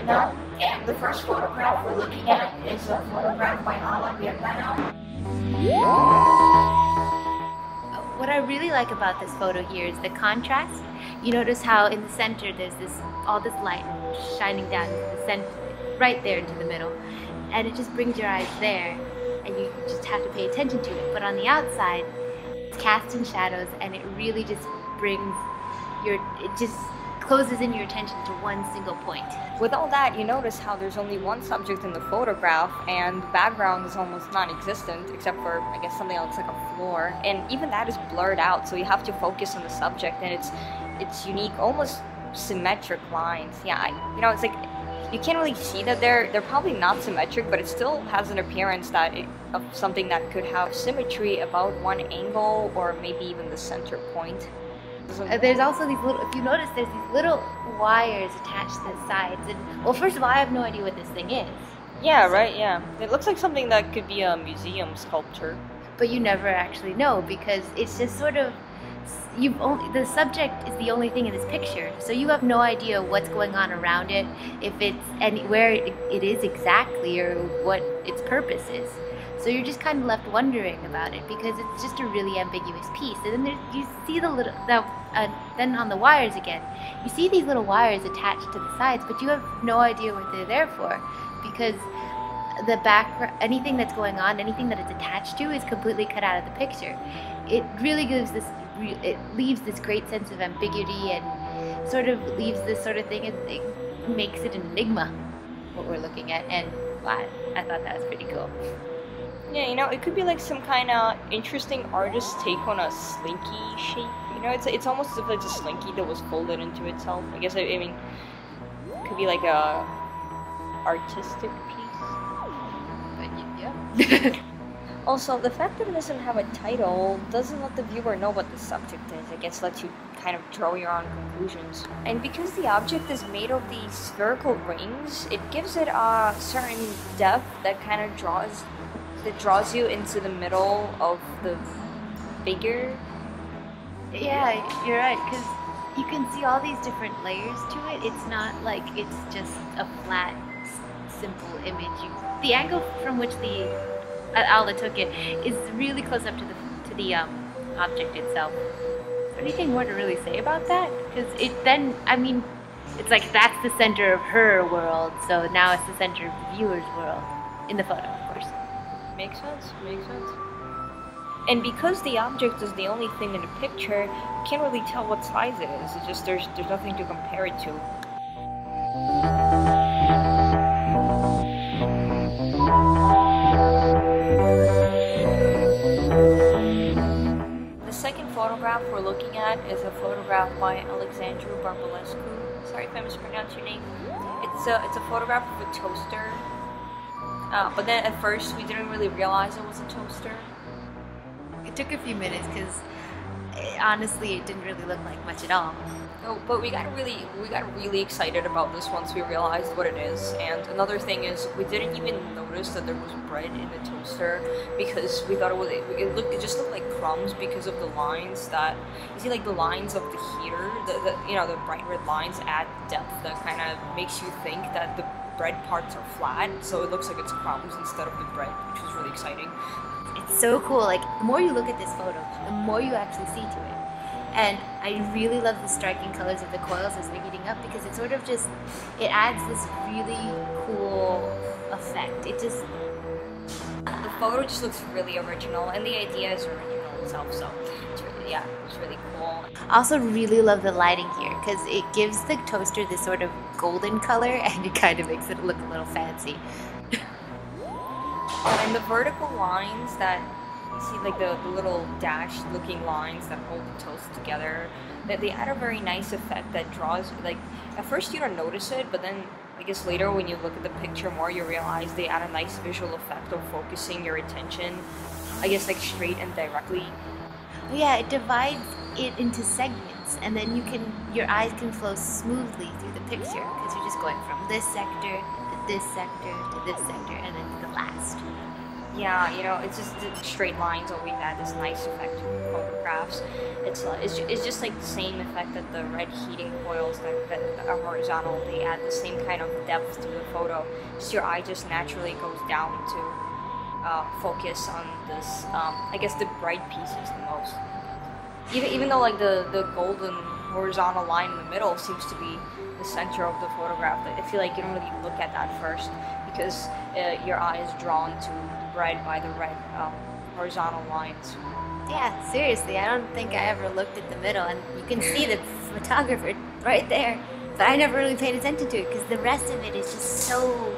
Zarudna, and the first photograph we're looking at is a photograph by Veronica. What I really like about this photo here is the contrast. You notice how in the center there's all this light shining down into the center, right there into the middle, and it just brings your eyes there, and you just have to pay attention to it. But on the outside, it's cast in shadows, and it really just it just closes in your attention to one single point. With all that, you notice how there's only one subject in the photograph, and the background is almost non-existent, except for, I guess, something that looks like a floor. And even that is blurred out, so you have to focus on the subject, and it's unique, almost symmetric lines. Yeah, it's like you can't really see that they're probably not symmetric, but it still has an appearance of something that could have symmetry about one angle or maybe even the center point. There's also these little, if you notice, there's these little wires attached to the sides. And, well, first of all, I have no idea what this thing is. Yeah, right, yeah. It looks like something that could be a museum sculpture. But you never actually know, because it's just sort of, the subject is the only thing in this picture. So you have no idea what's going on around it, and where it is exactly, or what its purpose is. So you're just kind of left wondering about it, because it's just a really ambiguous piece. And then you see then on the wires again, you see these little wires attached to the sides, but you have no idea what they're there for, because the background, anything that's going on, anything that it's attached to is completely cut out of the picture. It really gives it leaves this great sense of ambiguity, and sort of leaves this sort of thing, it makes it an enigma, what we're looking at, and wow, I thought that was pretty cool. Yeah, it could be like some kind of interesting artist take on a slinky shape. It's almost as if it's a slinky that was folded into itself. I guess, I mean, it could be like a artistic piece. But yeah. Also, the fact that it doesn't have a title doesn't let the viewer know what the subject is. I guess lets you kind of draw your own conclusions. And because the object is made of these spherical rings, it gives it a certain depth that kind of draws you into the middle of the figure. Yeah, you're right, because you can see all these different layers to it. It's not like it's just a flat, simple image. The angle from which the Alda took it is really close up to the object itself. Is there anything more to really say about that? Because it's like that's the center of her world, so now it's the center of the viewer's world in the photo, of course. Makes sense. And because the object is the only thing in the picture, you can't really tell what size it is. It's just there's nothing to compare it to. The second photograph we're looking at is a photograph by Alexandru Barbulescu. Sorry if I mispronounced your name. It's a photograph of a toaster. But then at first we didn't really realize it was a toaster. It took a few minutes because honestly it didn't really look like much at all. No, but we got really excited about this once we realized what it is. And another thing is we didn't even notice that there was bread in the toaster, because we thought it just looked like crumbs because of the lines that you see, like the lines of the heater, the bright red lines add depth that kind of makes you think that the bread parts are flat, so it looks like it's crumbs instead of the bread, which was really exciting. It's so cool. Like, the more you look at this photo, the more you actually see to it. And I really love the striking colors of the coils as they're heating up, because it sort of it adds this really cool effect. The photo just looks really original, and the idea is original itself, so it's really cool. I also really love the lighting here, because it gives the toaster this sort of golden color, and it kind of makes it look a little fancy. And the vertical lines that you see, like the little dashed looking lines that hold the toast together, that they add a very nice effect that draws, like, at first you don't notice it, but then I guess later when you look at the picture more, you realize they add a nice visual effect of focusing your attention, I guess, like straight and directly. Yeah, it divides it into segments, and then your eyes can flow smoothly through the picture, because you're just going from this sector to this sector to this sector, and then to the last. Yeah, you know, it's just the straight lines always add this nice effect to photographs. It's just like the same effect that the red heating coils that are horizontal. They add the same kind of depth to the photo. Just your eye just naturally goes down to focus on this. I guess the bright pieces the most. Even though like the golden horizontal line in the middle seems to be the center of the photograph, I feel like you don't really look at that first because your eye is drawn to the bright by the red horizontal lines. Yeah, seriously, I don't think I ever looked at the middle, and you can see the photographer right there. But I never really paid attention to it because the rest of it is just so.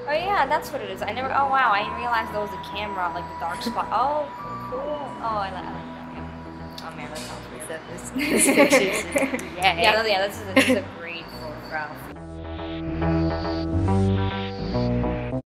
Oh yeah, that's what it is. I never. Oh wow, I didn't realize that was the camera, like the dark spot. Oh, cool. Oh, I like that. Yeah. Oh man, that sounds weird. This picture is just, Yeah, this is a great photograph.